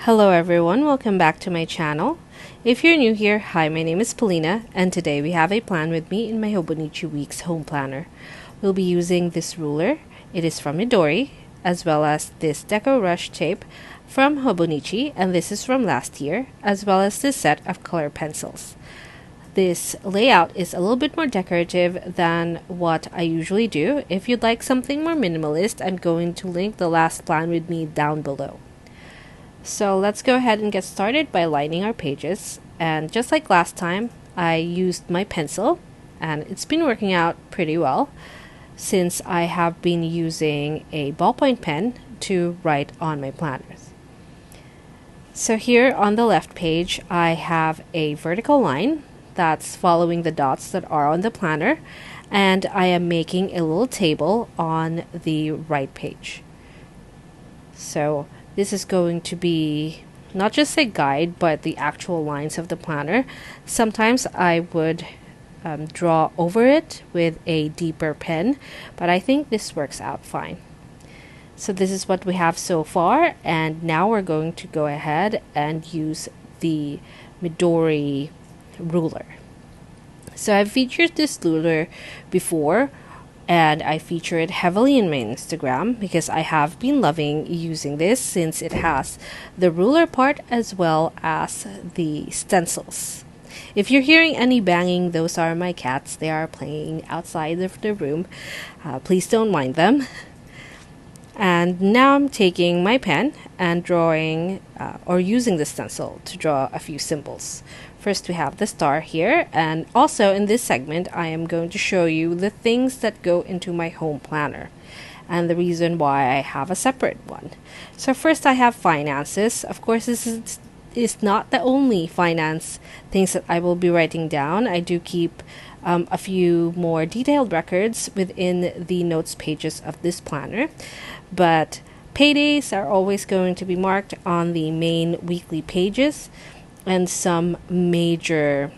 Hello everyone, welcome back to my channel. If you're new here, hi, my name is Paulina, and today we have a plan with me in my Hobonichi Weeks home planner. We'll be using this ruler. It is from Midori, as well as this deco rush tape from Hobonichi, and this is from last year, as well as this set of color pencils. This layout is a little bit more decorative than what I usually do. If you'd like something more minimalist, I'm going to link the last plan with me down below. So let's go ahead and get started by lining our pages. And just like last time, I used my pencil, and it's been working out pretty well since I have been using a ballpoint pen to write on my planners. So here on the left page, I have a vertical line that's following the dots that are on the planner, and I am making a little table on the right page. So this is going to be not just a guide, but the actual lines of the planner. Sometimes I would draw over it with a deeper pen, but I think this works out fine. So this is what we have so far, and now we're going to go ahead and use the Midori ruler. So I've featured this ruler before, and I feature it heavily in my Instagram because I have been loving using this since it has the ruler part as well as the stencils. If you're hearing any banging, those are my cats. They are playing outside of the room. Please don't mind them. And now I'm taking my pen and drawing or using the stencil to draw a few symbols. First we have the star here, and also in this segment I am going to show you the things that go into my home planner and the reason why I have a separate one. So first I have finances. Of course, this is not the only finance things that I will be writing down. I do keep a few more detailed records within the notes pages of this planner, but paydays are always going to be marked on the main weekly pages, and some major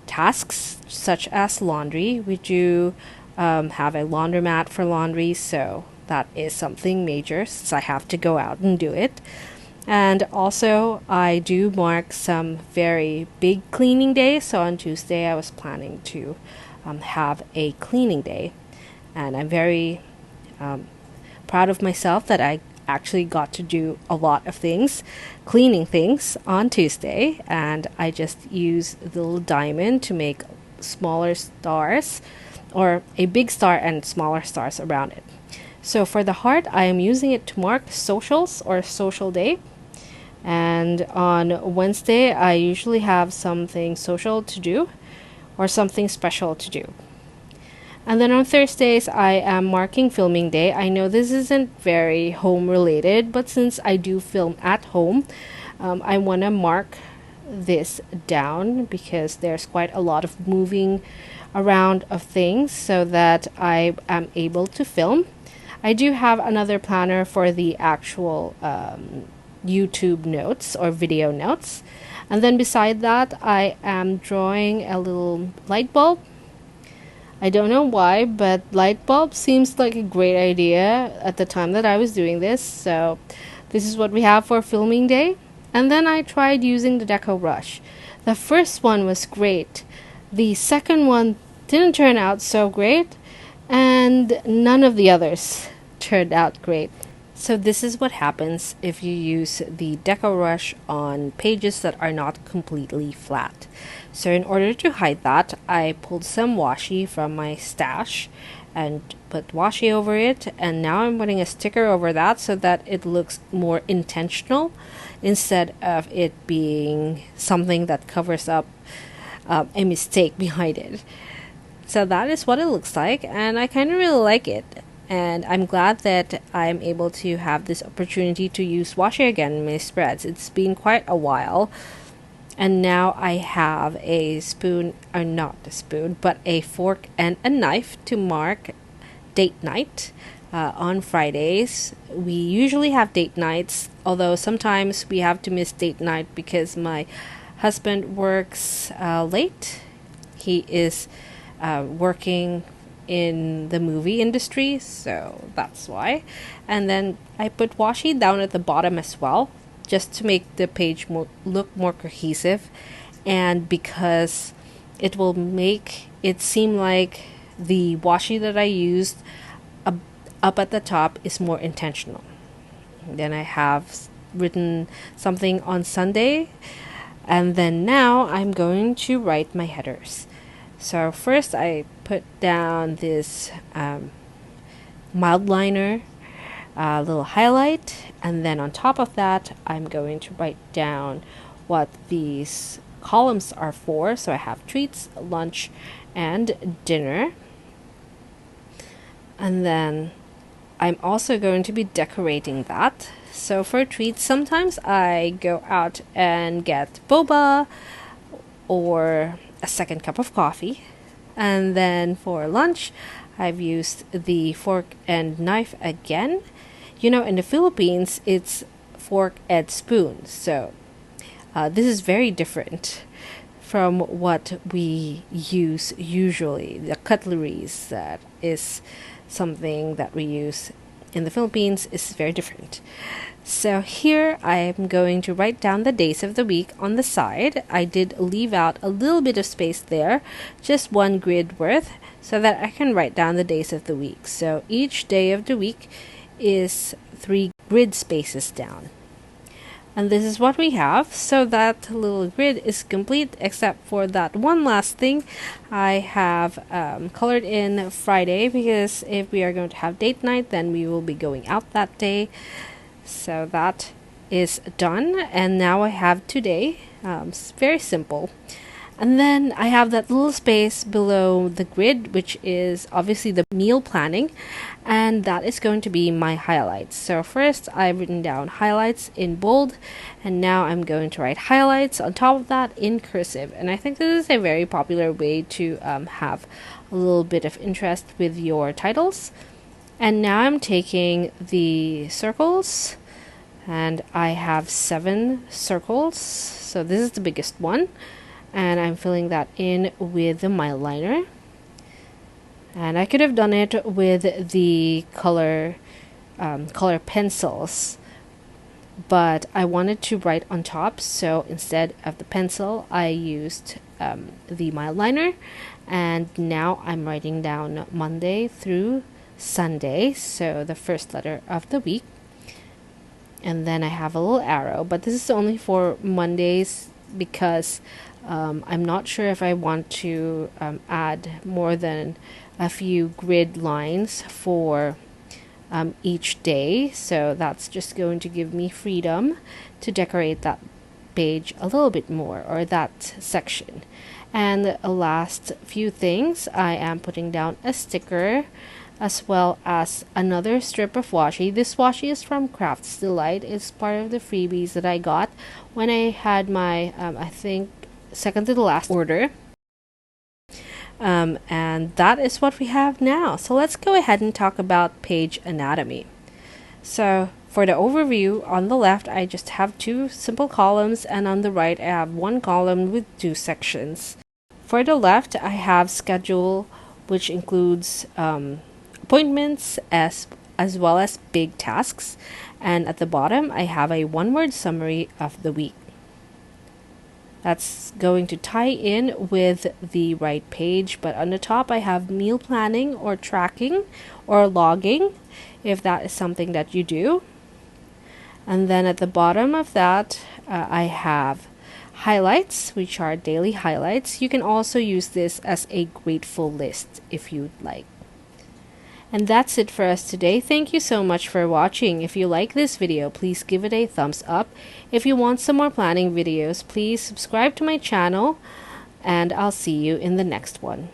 tasks such as laundry. We do have a laundromat for laundry, so that is something major since I have to go out and do it. And also I do mark some very big cleaning days. So on Tuesday I was planning to have a cleaning day, and I'm very proud of myself that I actually got to do a lot of things, cleaning things on Tuesday, and I just use the little diamond to make smaller stars, or a big star and smaller stars around it. So for the heart, I am using it to mark socials or social day, and on Wednesday I usually have something social to do or something special to do. And then on Thursdays, I am marking filming day. I know this isn't very home related, but since I do film at home, I want to mark this down because there's quite a lot of moving around of things so that I am able to film. I do have another planner for the actual YouTube notes or video notes. And then beside that, I am drawing a little light bulb. I don't know why, but light bulb seems like a great idea at the time that I was doing this. So this is what we have for filming day. And then I tried using the deco rush. The first one was great. The second one didn't turn out so great, and none of the others turned out great. So this is what happens if you use the deco rush on pages that are not completely flat. So in order to hide that, I pulled some washi from my stash and put washi over it, and now I'm putting a sticker over that so that it looks more intentional instead of it being something that covers up a mistake behind it. So that is what it looks like, and I kind of really like it. And I'm glad that I'm able to have this opportunity to use washi again in my spreads. It's been quite a while. And now I have a spoon, or not a spoon, but a fork and a knife to mark date night on Fridays. We usually have date nights, although sometimes we have to miss date night because my husband works late. He is working in the movie industry, so that's why. And then I put washi down at the bottom as well, just to make the page look more cohesive, and because it will make it seem like the washi that I used up at the top is more intentional. Then I have written something on Sunday, and then now I'm going to write my headers. So first I put down this mild liner, little highlight, and then on top of that I'm going to write down what these columns are for. So I have treats, lunch, and dinner. And then I'm also going to be decorating that. So for treats, sometimes I go out and get boba or a second cup of coffee. And then for lunch, I've used the fork and knife again. You know, in the Philippines, it's fork and spoon. So this is very different from what we use usually. The cutleries, that is something that we use in the Philippines, is very different. So here I'm going to write down the days of the week on the side. I did leave out a little bit of space there, just one grid worth, so that I can write down the days of the week. So each day of the week is 3 grid spaces down. And this is what we have. So that little grid is complete, except for that one last thing. I have colored in Friday, because if we are going to have date night, then we will be going out that day. So that is done. And now I have today. It's very simple. And then I have that little space below the grid, which is obviously the meal planning, and that is going to be my highlights. So first I've written down highlights in bold, and now I'm going to write highlights on top of that in cursive. And I think this is a very popular way to have a little bit of interest with your titles. And now I'm taking the circles, and I have 7 circles. So this is the biggest one. And I'm filling that in with the mild liner. And I could have done it with the color pencils, but I wanted to write on top, so instead of the pencil I used the mild liner. And now I'm writing down Monday through Sunday, so the first letter of the week. And then I have a little arrow, but this is only for Mondays, because I'm not sure if I want to add more than a few grid lines for each day. So that's just going to give me freedom to decorate that page a little bit more, or that section. And the last few things, I am putting down a sticker, as well as another strip of washi. This washi is from Crafts Delight. It's part of the freebies that I got when I had my I think second to the last order. And that is what we have now. So let's go ahead and talk about page anatomy. So for the overview, on the left I just have 2 simple columns, and on the right I have 1 column with 2 sections. For the left I have schedule, which includes appointments as well as big tasks, and at the bottom I have a 1-word summary of the week. That's going to tie in with the right page, but on the top I have meal planning, or tracking, or logging, if that is something that you do. And then at the bottom of that I have highlights, which are daily highlights. You can also use this as a grateful list if you'd like. And that's it for us today. Thank you so much for watching. If you like this video, please give it a thumbs up. If you want some more planning videos, please subscribe to my channel, and I'll see you in the next one.